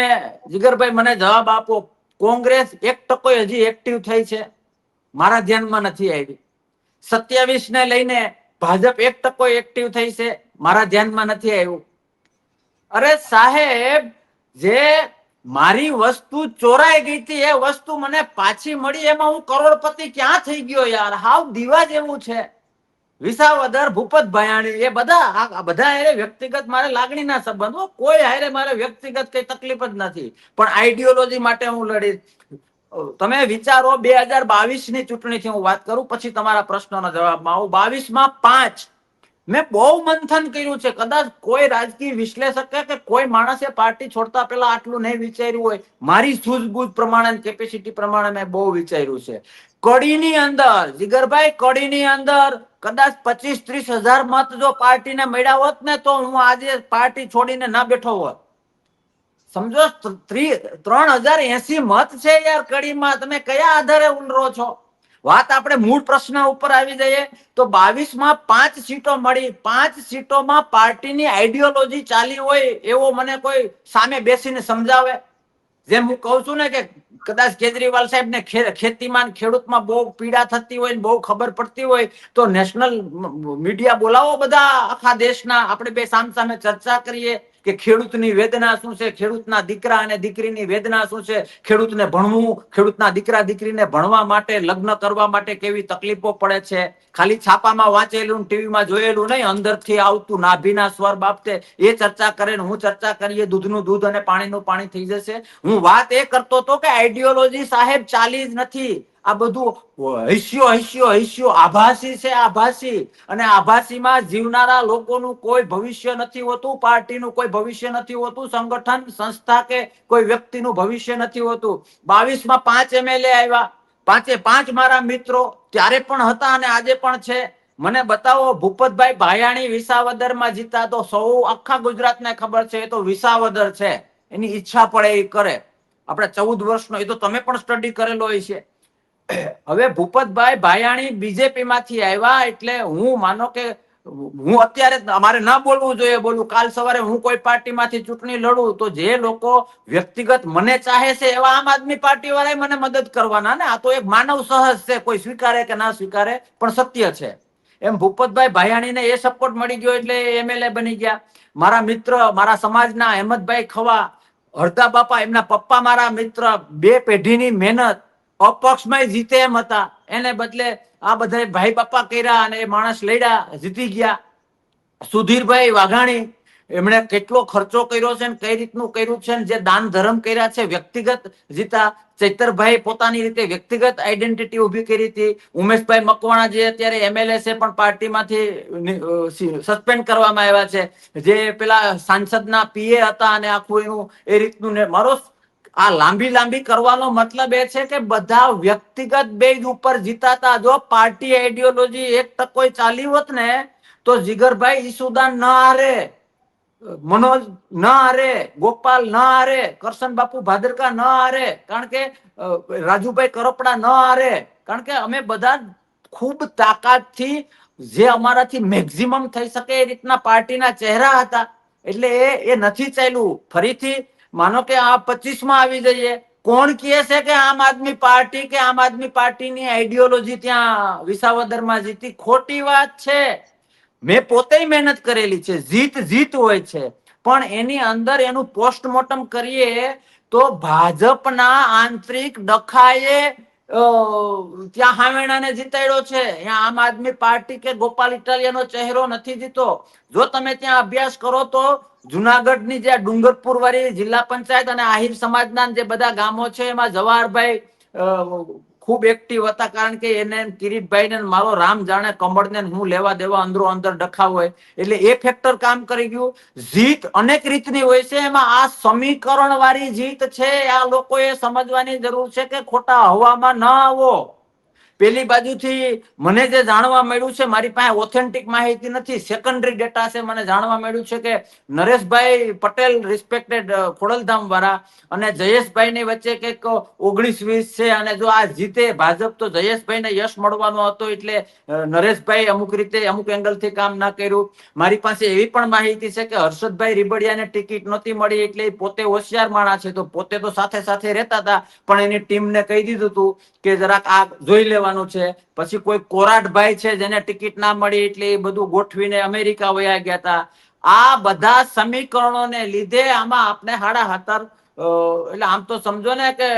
જીગરભાઈ મને જવાબ આપો, કોંગ્રેસ 1% હજી એક્ટિવ થઈ છે? મારા ધ્યાનમાં નથી આવી. 27 ને લઈને ભાજપ 1% એક્ટિવ થઈ છે? મારા ધ્યાનમાં નથી આવ્યું. અરે સાહેબ, જે મારી વસ્તુ ચોરાઈ ગઈ હતી એ વસ્તુ મને પાછી મળી, એમાં હું કરોડપતિ ક્યાં થઈ ગયો યાર? હાવ દીવા જેવું છે. વિસાવદર, ભૂપત ભાયાણી, એ બધા હારે વ્યક્તિગત મારે લાગણીના સંબંધો, કોઈ હારે મારે વ્યક્તિગત કઈ તકલીફ જ નથી, પણ આઈડિયોલોજી માટે હું લડીશ. તમે વિચારો, 2022 ની ચૂંટણીથી હું વાત કરું, પછી તમારા પ્રશ્નોના જવાબમાં આવું. 22માં 5 મેં બહુ મંથન કર્યું છે. કદાચ કોઈ રાજકીય વિશ્લેષક કે કોઈ માણસે પાર્ટી છોડતા પહેલા આટલું નહીં વિચાર્યું હોય. મારી સૂઝબૂઝ પ્રમાણે, કેપેસિટી પ્રમાણે મેં બહુ વિચાર્યું છે. કડીની અંદર, જીગરભાઈ, કડીની અંદર કદાચ 25-30 હજાર મત જો પાર્ટીને મળ્યા હોત ને, તો હું આજે પાર્ટી છોડીને ના બેઠો હોત. સમજો, 3080 મત છે યાર કડીમાં. તમે કયા આધારે ઉલરો છો? વાત આપણે મૂળ પ્રશ્ન ઉપર આવી જઈએ તો 22માં 5 સીટો મળી. 5 સીટોમાં પાર્ટીની આઈડિયોલોજી ચાલી હોય એવો મને કોઈ સામે બેસીને સમજાવે? જેમ હું કહું છું ને કે કદાચ કેજરીવાલ સાહેબ ને ખેતીમાં, ખેડૂતમાં બહુ પીડા થતી હોય ને બહુ ખબર પડતી હોય તો નેશનલ મીડિયા બોલાવો બધા આખા દેશના, આપણે બે સામસામે ચર્ચા કરીએ કે ખેડૂતની વેદના શું છે, ખેડૂતના દીકરા અને દીકરીની વેદના શું છે, ખેડૂતને ભણવું, ખેડૂતના દીકરા દીકરીને ભણવા માટે, લગ્ન કરવા માટે કેવી તકલીફો પડે છે. ખાલી છાપામાં વાંચેલું, ટીવીમાં જોયેલું નહીં, અંદરથી આવતું નાભીના સ્વર બાબતે એ ચર્ચા કરે ને હું ચર્ચા કરીએ, દૂધનું દૂધ અને પાણીનું પાણી થઈ જશે. હું વાત એ કરતો હતો કે આઈડિયોલોજી સાહેબ ચાલી જ નથી. આ બધું હૈસ્યો આભાસી છે, આભાસી. અને આભાસીમાં જીવનારા લોકોનું કોઈ ભવિષ્ય નથી હોતું, પાર્ટીનું કોઈ ભવિષ્ય નથી હોતું, સંગઠન, સંસ્થા કે કોઈ વ્યક્તિનું ભવિષ્ય નથી હોતું. 22માં 5 MLA આવ્યા, 5 મારા મિત્રો ત્યારે પણ હતા અને આજે પણ છે. મને બતાવો, ભૂપતભાઈ ભાયાણી વિસાવદરમાં જીતા તો સૌ આખા ગુજરાતને ખબર છે, એ તો વિસાવદર છે, એની ઈચ્છા પડે એ કરે. આપણે 14 વર્ષનો, એ તો તમે પણ સ્ટડી કરેલો હોય છે. હવે ભૂપતભાઈ ભાયાણી બીજેપી માંથી આવ્યા, એટલે હું માનો કે હું અત્યારે અમારે ના બોલવું જોઈએ, બોલું. કાલ સવારે હું કોઈ પાર્ટીમાંથી ચૂંટણી લડું તો જે લોકો વ્યક્તિગત મને ચાહે છે એવા આમ આદમી પાર્ટી વાળા મને મદદ કરવાના ને. આ તો એક માનવ સહજ છે, કોઈ સ્વીકારે કે ના સ્વીકારે, પણ સત્ય છે. એમ ભૂપતભાઈ ભાયાણીને એ સપોર્ટ મળી ગયો એટલે MLA બની ગયા. મારા મિત્ર, મારા સમાજના અહેમદભાઈ ખવા, હરદા બાપા, એમના પપ્પા મારા મિત્ર, 2 પેઢીની મહેનત, અપક્ષમાં જીતે એમ હતા, એને બદલે આ બધા ભાઈ બાપા કર્યા અને એ માણસ લડ્યા, જીતી ગયા. સુધીરભાઈ વાઘાણી, એમણે કેટલો ખર્ચો કર્યો છે, કઈ રીતનું કર્યું છે, જે દાન ધર્મ કર્યા છે, વ્યક્તિગત જીતા. ચૈતરભાઈ પોતાની રીતે વ્યક્તિગત આઈડેન્ટિટી ઉભી કરી હતી. ઉમેશભાઈ મકવાણા જે અત્યારે MLA છે પણ પાર્ટીમાંથી સસ્પેન્ડ કરવામાં આવ્યા છે, જે પેલા સાંસદના PA હતા અને આખું એનું એ રીતનું. મારો આ લાંબી કરવાનો મતલબ એ છે કે બધા વ્યક્તિગત બેઝ ઉપર જીતાતા. જો પાર્ટી આઈડિયોલોજી 1% ચાલી હોત ને તો જીગરભાઈ ઈસુદાન ન હારે. મનોજ ન હારે, ગોપાલ ન હારે, કરશન બાપુ ભાદરકા ન હારે, કારણ કે રાજુભાઈ કરપડા ન હારે, કારણ કે અમે બધા ખૂબ તાકાતથી જે અમારાથી મેક્સિમમ થઈ શકે એ રીતના પાર્ટીના ચહેરા હતા. એટલે એ નથી ચાલ્યું. ફરીથી માનો કે આ 25માં આવી જઈએ, કોણ કહે છે કે આમ આદમી પાર્ટી કે આમ આદમી પાર્ટીની આઈડિયોલોજી ત્યાં વિસાવદરમાં જીતી? ખોટી વાત છે. મેં પોતે મહેનત કરેલી છે. જીત જીત હોય છે, પણ એની અંદર એનું પોસ્ટમોર્ટમ કરીએ તો ભાજપના આંતરિક ડખાએ ત્યાં હાવેણાને જીતાડ્યો છે. આમ આદમી પાર્ટી કે ગોપાલ ઇટાલિયાનો ચહેરો નથી જીતો. જો તમે ત્યાં અભ્યાસ કરો તો જુનાગઢની જે ડુંગરપુર વાળી જિલ્લા પંચાયત અને આહિર સમાજના જે બધા ગામો છે એમાં જવાહરભાઈ ખૂબ એક્ટિવ હતા, કારણ કે એને કિરીટભાઈ ને મારો રામ જાણે કમળ ને હું લેવા દેવા અંદરો અંદર ડખાવ હોય એટલે એ ફેક્ટર કામ કરી ગયું. જીત અનેક રીતની હોય છે, એમાં આ સમીકરણ વાળી જીત છે. આ લોકોએ સમજવાની જરૂર છે કે ખોટા હવામાં ન આવો. પેલી બાજુથી મને જે જાણવા મળ્યું છે, મારી પાસે ઓથેન્ટિક માહિતી નથી, સેકન્ડરી ડેટા છે, મને જાણવા મળ્યું છે કે નરેશભાઈ પટેલ રિસ્પેક્ટેડ ખોડલધામ વાળા અને જયેશભાઈ ની વચ્ચે કંઈક 19-20 છે, અને જો આ જીતે ભાજપ તો જયેશભાઈ ને યશ મળવાનો હતો, એટલે નરેશભાઈ અમુક રીતે અમુક એંગલ થી કામ ના કર્યું. મારી પાસે એવી પણ માહિતી છે કે હર્ષદભાઈ રીબડિયાને ટિકિટ નહોતી મળી, એટલે પોતે હોશિયાર માણસ છે, તો પોતે તો સાથે સાથે રહેતા હતા, પણ એની ટીમને કહી દીધું હતું કે જરાક આ જોઈ લેવાનું છે. પછી કોઈ કોરાટભાઈ છે જેને ટિકિટ ના મળી, એટલે એ બધું ગોઠવીને અમેરિકા વયા ગયા હતા. આ બધા સમીકરણોને લીધે આમાં આપણે 7.5 એટલે આમ તો સમજો ને કે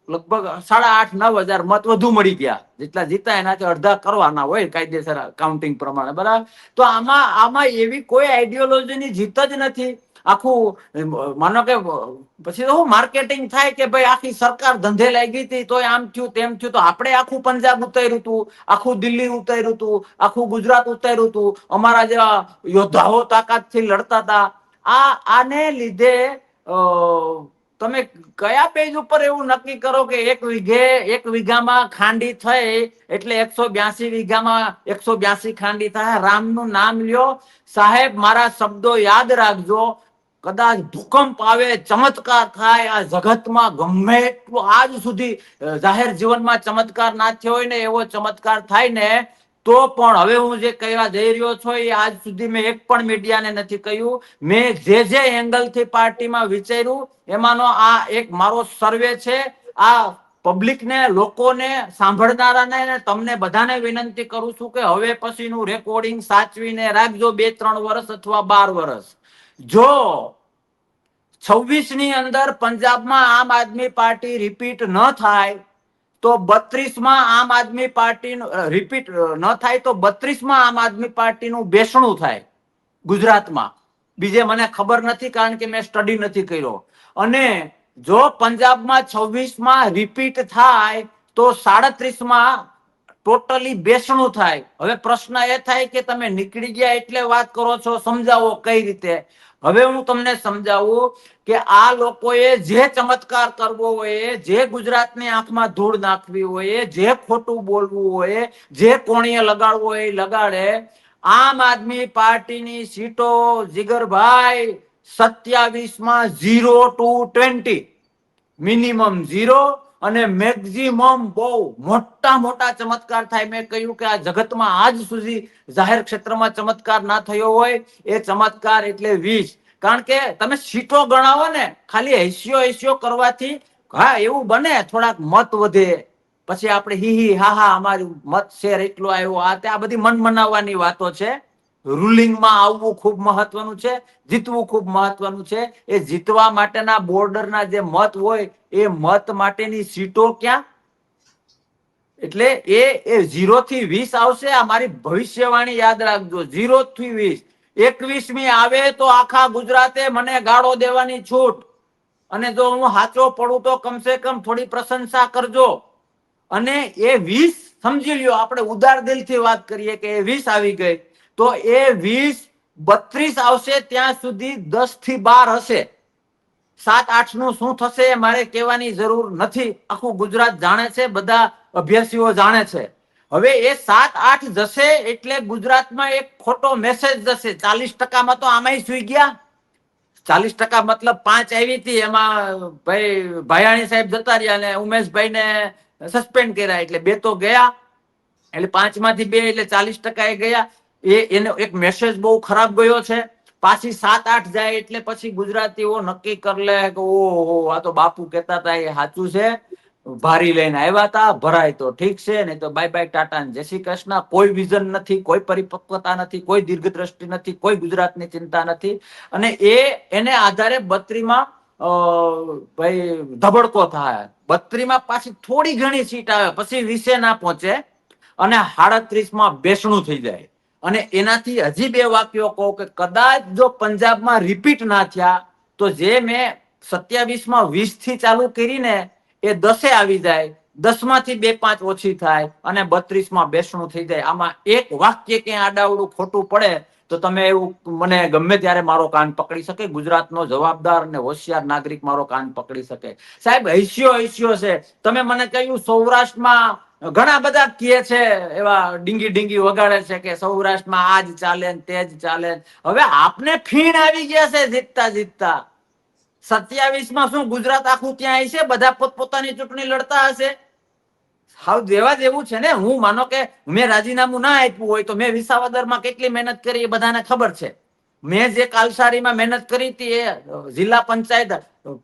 લગભગ 8,500-9,000 મત વધુ મળી ગયા. જેટલા જીતા એનાથી અડધા કરવાના હોય કાયદેસર કાઉન્ટિંગ પ્રમાણે, બરાબર. તો આમાં એવી કોઈ આઈડિયોલોજીની જીત જ નથી. આખું માનો કે પછી તો માર્કેટિંગ થાય કે ભાઈ આખી સરકાર ધંધે લાગી હતી, તો આમ થયું તેમ થયું. તો આપણે આખું પંજાબ ઉતાર્યું હતું, આખું દિલ્હી ઉતાર્યું હતું, આખું ગુજરાત ઉતાર્યું હતું, અમારા જેવા યોદ્ધાઓ તાકાતથી લડતા હતા. આને લીધે તમે કયા પેજ ઉપર એવું નક્કી કરો કે એક વીઘામાં ખાંડી થઈ એટલે 182 વીઘામાં 182 ખાંડી થાય? રામનું નામ લ્યો સાહેબ, મારા શબ્દો યાદ રાખજો. કદાચ ભૂકંપ આવે, ચમત્કાર થાય આ જગતમાં, ગમે એટલું આજ સુધી જાહેર જીવનમાં ચમત્કાર ના થયો હોય ને એવો ચમત્કાર થાય ને, તો પણ હવે હું જે કહેવા જઈ રહ્યો છું એ આજ સુધી મેં એક પણ મીડિયાને નથી કહ્યું. મેં જે એંગલ થી પાર્ટીમાં વિચાર્યું એમાંનો આ એક મારો સર્વે છે. આ પબ્લિકને, લોકોને, સાંભળનારાને, તમને બધાને વિનંતી કરું છું કે હવે પછીનું રેકોર્ડિંગ સાચવીને રાખજો 2-3 વર્ષ અથવા 12 વર્ષ. જો 26 ની અંદર પંજાબમાં આમ આદમી પાર્ટી રિપીટ ન થાય તો 32માં આમ આદમી પાર્ટીનું રિપીટ ન થાય તો 32માં આમ આદમી પાર્ટીનું બેસણું થાય ગુજરાતમાં. બીજે મને ખબર નથી, કારણ કે મેં સ્ટડી નથી કર્યો. અને જો પંજાબમાં 26માં રિપીટ થાય તો 37માં ટોટલી બેસણું થાય. હવે પ્રશ્ન એ થાય કે તમે નીકળી ગયા એટલે વાત કરો છો, સમજાવો કઈ રીતે. હવે હું તમને સમજાવું કે આ લોકોએ જે ચમત્કાર કરવો હોય, જે ગુજરાતની આંખમાં ધૂળ નાખવી હોય, જે ખોટું બોલવું હોય, જે કોણીએ લગાડવું હોય એ લગાડે. આમ આદમી પાર્ટીની સીટો જીગરભાઈ 27માં 0 to 20, મિનિમમ 0 અને મેક્સિમમ બહુ મોટા ચમત્કાર થાય. મેં કહ્યું કે આ જગતમાં આજ સુધી જાહેર ક્ષેત્રમાં ચમત્કાર ના થયો હોય એ ચમત્કાર એટલે 20. કારણ કે તમે સીટો ગણાવો ને, ખાલી હેસ્યો કરવાથી હા એવું બને થોડાક મત વધે, પછી આપણે હી હા અમારું મત શેર એટલો આવ્યો, આ બધી મન મનાવવાની વાતો છે. રૂલિંગમાં આવવું ખૂબ મહત્વનું છે, જીતવું ખૂબ મહત્વનું છે. એ જીતવા માટેના બોર્ડરના જે મત હોય એ મત માટેની સીટો ક્યાં? એટલે એ 0 થી 20 આવશે. આ મારી ભવિષ્યવાણી યાદ રાખજો. 0 થી 20. 21મી આવે તો આખા ગુજરાતે મને ગાળો દેવાની છૂટ, અને જો હું સાચો પડું તો કમસે કમ થોડી પ્રશંસા કરજો. અને એ 20 સમજી લ્યો, આપણે ઉદાર દિલથી વાત કરીએ કે એ 20 આવી ગઈ તો એ 20 32 આવશે ત્યાં સુધી 10 થી 12 હશે. 7-8 નું શું થશે મારે કહેવાની જરૂર નથી, આખું ગુજરાત જાણે છે, બધા અભ્યાસીઓ જાણે છે. હવે એ 7-8 જશે એટલે ગુજરાતમાં એક ખોટો મેસેજ જશે. 40% તો આમાંય સુઈ ગયા. 40% મતલબ 5 આવી હતી, એમાં ભાઈ ભાયાણી સાહેબ જતા રહ્યા અને ઉમેશભાઈ ને સસ્પેન્ડ કર્યા, એટલે 2 તો ગયા. એટલે 5 માંથી 2 એટલે 40% એ ગયા. એનો એક મેસેજ બહુ ખરાબ ગયો છે. પાછી 7-8 જાય એટલે પછી ગુજરાતીઓ નક્કી કરી લે કે ઓહો, આ તો બાપુ કહેતા હતા એ સાચું છે. ભારી લઈને આવ્યા હતા, ભરાય તો ઠીક છે, નહીં તો બાય બાય ટાટા જય શ્રી કૃષ્ણ. કોઈ વિઝન નથી, કોઈ પરિપક્વતા નથી, કોઈ દીર્ઘ દ્રષ્ટિ નથી, કોઈ ગુજરાતની ચિંતા નથી. અને એને આધારે 32માં ભાઈ ધબડકો થાય. 32માં પાછી થોડી ઘણી સીટ આવે, પછી 20 ના પહોંચે અને 37માં બેસણું થઈ જાય. અને એનાથી હજી 2 વાક્યો કહું કે કદાચ જો પંજાબમાં રિપીટ ના થયા તો જે મેં 27માં 20 થી ચાલુ કરીને એ 10 આવી જાય, 10માંથી 2-5 ઓછી થાય અને 32માં બેસણું થઈ જાય. આમાં એક વાક્ય ક્યાંય આડાવડું ખોટું પડે તો તમે એવું મને ગમે ત્યારે મારો કાન પકડી શકે. ગુજરાતનો જવાબદાર અને હોશિયાર નાગરિક મારો કાન પકડી શકે. સાહેબ હૈસ્યો છે. તમે મને કહ્યું સૌરાષ્ટ્રમાં ઘણા બધા કહે છે, એવા ડીંગી વગાડે છે કે સૌરાષ્ટ્રમાં આજ ચાલે ને તે જ ચાલે. હવે આપને ફીણ આવી ગયા છે જીતતા. 27માં શું ગુજરાત આખું ત્યાં હશે? બધા પોતપોતાની ચૂંટણી લડતા હશે? હાવ દેવા જેવું છે ને. હું માનો કે મેં રાજીનામું ના આપ્યું હોય તો મેં વિસાવદરમાં કેટલી મહેનત કરી એ બધાને ખબર છે. મેં જે કાલસારીમાં મહેનત કરી હતી એ જિલ્લા પંચાયત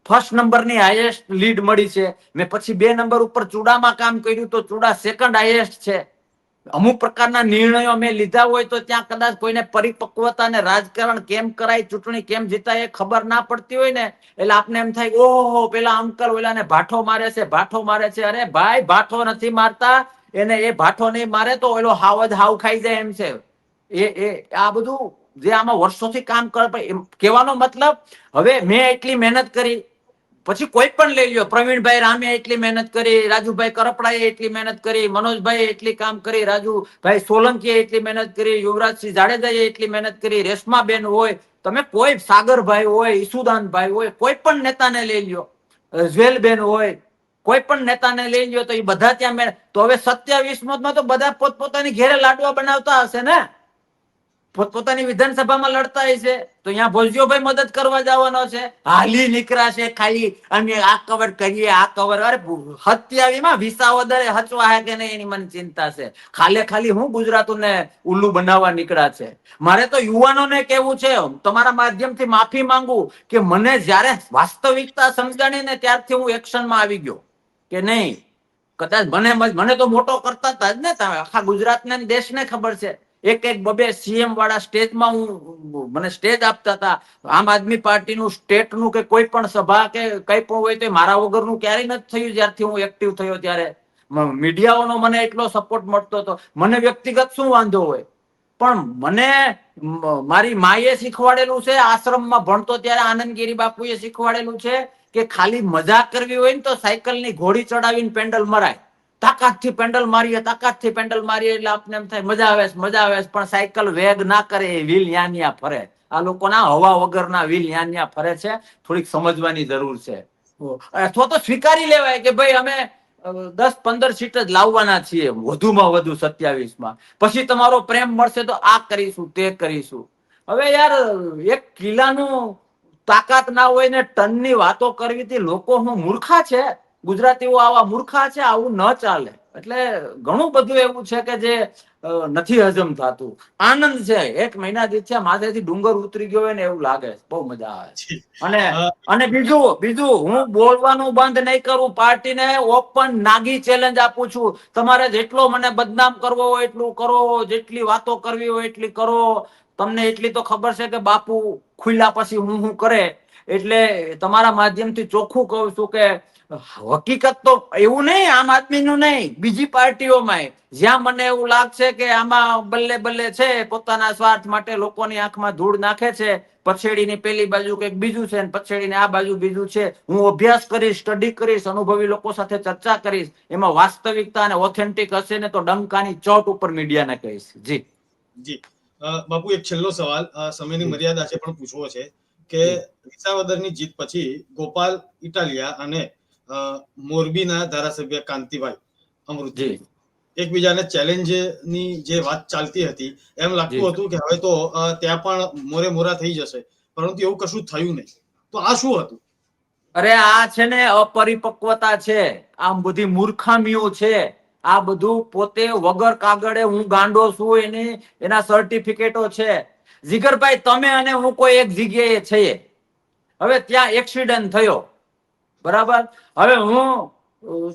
ફર્સ્ટ નંબરની હાઈએસ્ટ લીડ મળી છે. મેં પછી 2 નંબર ઉપર ચૂડામાં કામ કર્યું તો ચૂડા સેકન્ડ હાઈએસ્ટ છે. અમુક પ્રકારના નિર્ણયો મેં લીધા હોય તો ત્યાં કદાચ કોઈને પરિપક્વતા અને રાજકારણ કેમ કરાય, ચૂંટણી કેમ જીતાય એ ખબર ના પડતી હોય ને, એટલે આપને એમ થાય ઓહો પેલા અંકલ ઓલાને ભાઠો મારે છે. અરે ભાઈ, ભાઠો નથી મારતા. એને એ ભાઠો નહીં મારે તો ઓલો હાવ જ હાવ ખાઈ જાય એમ છે. આ બધું જે આમાં વર્ષોથી કામ કરે, કહેવાનો મતલબ હવે મેં એટલી મહેનત કરી, પછી કોઈ પણ લઈ લ્યો, પ્રવીણભાઈ રામે એટલી મહેનત કરી, રાજુભાઈ કરપડાએ એટલી મહેનત કરી, મનોજભાઈ એટલી કામ કરી, રાજુભાઈ સોલંકીએ એટલી મહેનત કરી, યુવરાજસિંહ જાડેજાએ એટલી મહેનત કરી, રેશમાબેન હોય, તમે કોઈ સાગરભાઈ હોય, ઈસુદાનભાઈ હોય, કોઈ પણ નેતાને લઈ લ્યો, જ્વેલબેન હોય, કોઈ પણ નેતાને લઈ લ્યો તો એ બધા ત્યાં તો હવે 27માં તો બધા પોતપોતાની ઘેરે લાડવા બનાવતા હશે ને, પોતપોતાની વિધાનસભામાં લડતા હશે તો અહીંયા ભોજિયોભાઈ મદદ કરવા જવાનો છે, હાલી નીકળાશે ખાલી અને આ કવર કરીએ, આ કવર. અરે 27માં વિસાવદરે હચવા હે કે નહીં એની મને ચિંતા છે. ખાલી હું ગુજરાતને ઉલ્લુ બનાવવા નીકળ્યા છે. મારે તો યુવાનોને કેવું છે, તમારા માધ્યમથી માફી માંગુ કે મને જ્યારે વાસ્તવિકતા સમજાણી ને ત્યારથી હું એક્શનમાં આવી ગયો કે નહીં, કદાચ મને તો મોટો કરતા હતા જ ને. આખા ગુજરાતને દેશને ખબર છે. એક 2 સીએમ વાળા સ્ટેજમાં મને સ્ટેજ આપતા હતા. આમ આદમી પાર્ટીનું સ્ટેટનું કે કોઈ પણ સભા કે કઈ પણ હોય તો મારા વગરનું ક્યારેય નથી થયું. જ્યારથી હું એક્ટિવ થયો ત્યારે મીડિયાઓનો મને એટલો સપોર્ટ મળતો હતો. મને વ્યક્તિગત શું વાંધો હોય, પણ મને મારી માએ શીખવાડેલું છે, આશ્રમમાં ભણતો ત્યારે આનંદગીરી બાપુએ શીખવાડેલું છે કે ખાલી મજા કરવી હોય ને તો સાયકલની ઘોડી ચડાવીને પેન્ડલ મરાય. તાકાતથી પેન્ડલ મારીએ એટલે આપને એમ થાય મજા આવે પણ સાયકલ વેગ ના કરે, વ્હીલ ન્યા ફરે. આ લોકોના હવા વગરના વ્હીલ ન્યા ફરે છે. થોડીક સમજવાની જરૂર છે. અથવા તો સ્વીકારી લેવાય કે ભાઈ અમે 10-15 સીટ જ લાવવાના છીએ વધુમાં વધુ 27માં, પછી તમારો પ્રેમ મળશે તો આ કરીશું તે કરીશું. હવે યાર એક કિલ્લાનું તાકાત ના હોય ને ટનની વાતો કરવી, લોકો હું મૂર્ખા છે, ગુજરાતીઓ આવા મૂર્ખા છે, આવું ન ચાલે. એટલે ઘણું બધું એવું છે કે જે નથી હજમ થતું. આનંદ છે, 1 મહિના થી છે માથેથી ડુંગર ઉતરી ગયો હોય ને એવું લાગે, બહુ મજા આવે. અને બીજું હું બોલવાનું બંધ નહીં કરું. પાર્ટીને ઓપન નાગી ચેલેન્જ આપું છું. તમારે જેટલો મને બદનામ કરવો હોય એટલું કરો, જેટલી વાતો કરવી હોય એટલી કરો. તમને એટલી તો ખબર છે કે બાપુ ખુલ્લા પછી હું કરે, એટલે તમારા માધ્યમથી ચોખ્ખું કહું છું કે હકીકત તો એવું નહીં, આમ આદમીનું નહીં, બીજી પાર્ટીઓમાં જ્યાં મને એવું લાગશે કે આમાં બલ્લે છે, પોતાના સ્વાર્થ માટે લોકોની આંખમાં ધૂળ નાખે છે, પછેડીની પેલી બાજુ કંઈક બીજું છે, પછેડીને આ બાજુ બીજું છે, હું અભ્યાસ કરીશ, સ્ટડી કરીશ, અનુભવી લોકો સાથે ચર્ચા કરીશ, એમાં વાસ્તવિકતા અને ઓથેન્ટિક હશે ને તો ડંકાની ચોટ ઉપર મીડિયાને કહીશ. જી બાપુ, એક છેલ્લો સવાલ, સમયની મર્યાદા છે પણ પૂછવો છે કે વિસાવદરની જીત પછી ગોપાલ ઇટાલિયા અને મોરબીના ધારાસભ્ય કાંતિભાઈ અમૃતજી એકબીજાને ચેલેન્જની જે વાત ચાલતી હતી એમ લાગતું જી. હતું કે હવે તો ત્યાં પણ મોરે મોરા થઈ જશે, પરંતુ એવું કશું થયું નહીં. તો આ શું હતું? અરે આ છે ને અપરિપક્વતા છે, આમ બધી મૂર્ખામીઓ છે. આ બધું પોતે વગર કાગળે હું ગાંડો છું એના સર્ટિફિકેટો છે. જીગરભાઈ, તમે અને હું કોઈ એક જગ્યાએ છીએ. હવે ત્યાં એક્સિડન્ટ થયો, બરાબર. હવે હું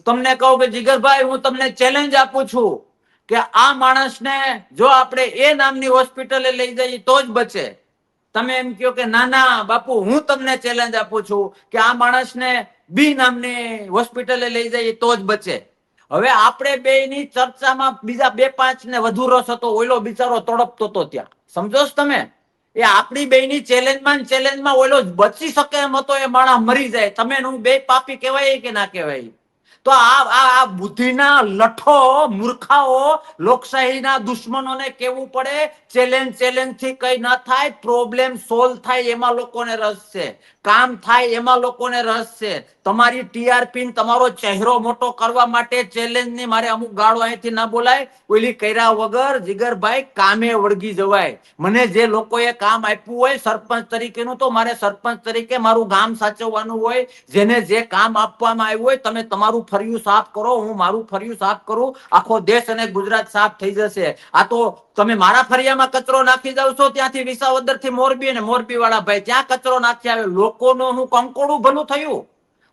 તમને કહું કે જીગરભાઈ, હું તમને ચેલેન્જ આપું છું કે આ માણસને જો આપણે એ નામની હોસ્પિટલે લઈ જઈએ તો જ બચે. તમે એમ કહો કે ના ના બાપુ, હું તમને ચેલેન્જ આપું છું કે આ માણસને બી નામની હોસ્પિટલે લઈ જઈએ તો જ બચે. હવે આપણે બે ની ચર્ચામાં બીજા 2-5 ને વધુ રસ હતો. ઓઈલો બિચારો તડપતો હતો ત્યાં, સમજો છો તમે? એ આપણી બે ની ચેલેન્જમાં ઓઈલો બચી શકે એમ હતો, એ માણસ મરી જાય. તમે હું બે પાપી કહેવાય કે ના કહેવાય? તો આ બુદ્ધિના લઠ્ઠો મૂર્ખાઓ લોકશાહીના દુશ્મનોને કેવું પડે, ચેલેન્જ થી કઈ ન થાય, પ્રોબ્લેમ સોલ્વ થાય એમાં લોકોને રસ છે, કામ થાય એમાં લોકોને રસ છે. તમારી ટીઆરપી તમારો ચહેરો મોટો કરવા માટે ચેલેન્જ ની મારે અમુક ગાળો અહીંથી ના બોલાય. ઓલી કર્યા વગર જીગરભાઈ કામે વળગી જવાય. મને જે લોકોએ કામ આપ્યું હોય સરપંચ તરીકેનું, તો મારે સરપંચ તરીકે મારું ગામ સાચવવાનું હોય. જેને જે કામ આપવામાં આવ્યું હોય, તમે તમારું ફરિયું સાફ કરો, હું મારું ફરિયું સાફ કરું, આખો દેશ અને ગુજરાત સાફ થઈ જશે. આ તો તમે મારા ફરિયામાં કચરો નાખી જાવ છો, ત્યાંથી વિસાવદર થી મોરબી, અને મોરબી વાળા ભાઈ ત્યાં કચરો નાખી આવે. લોકોનું હું કંકોડું ભલું થયું?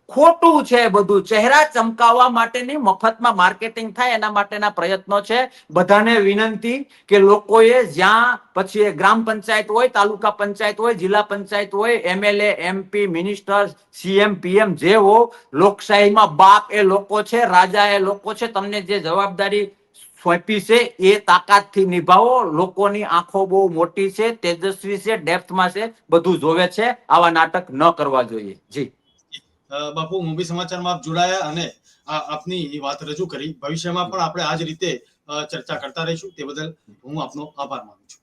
ખોટું છે બધું. ચહેરા ચમકાવવા માટેની મફતમાં માર્કેટિંગ થાય એના માટેના પ્રયત્નો છે. બધાને વિનંતી કે લોકોએ જ્યાં પછી ગ્રામ પંચાયત હોય, તાલુકા પંચાયત હોય, જિલ્લા પંચાયત હોય, MLA, MP, minister, CM, PM જે હો, લોકશાહીમાં બાપ એ લોકો છે, રાજા એ લોકો છે. તમને જે જવાબદારી સોંપી છે એ તાકાતથી નિભાવો. લોકોની આંખો બહુ મોટી છે, તેજસ્વી છે, ડેપ્થમાં છે, બધું જોવે છે. આવા નાટક ન કરવા જોઈએ. જી બાપુ, મૂવી સમાચારમાં આપ જોડાયા અને આપની વાત રજૂ કરી. ભવિષ્યમાં પણ આપણે આ જ રીતે ચર્ચા કરતા રહીશું. તે બદલ હું આપનો આભાર માનું છું.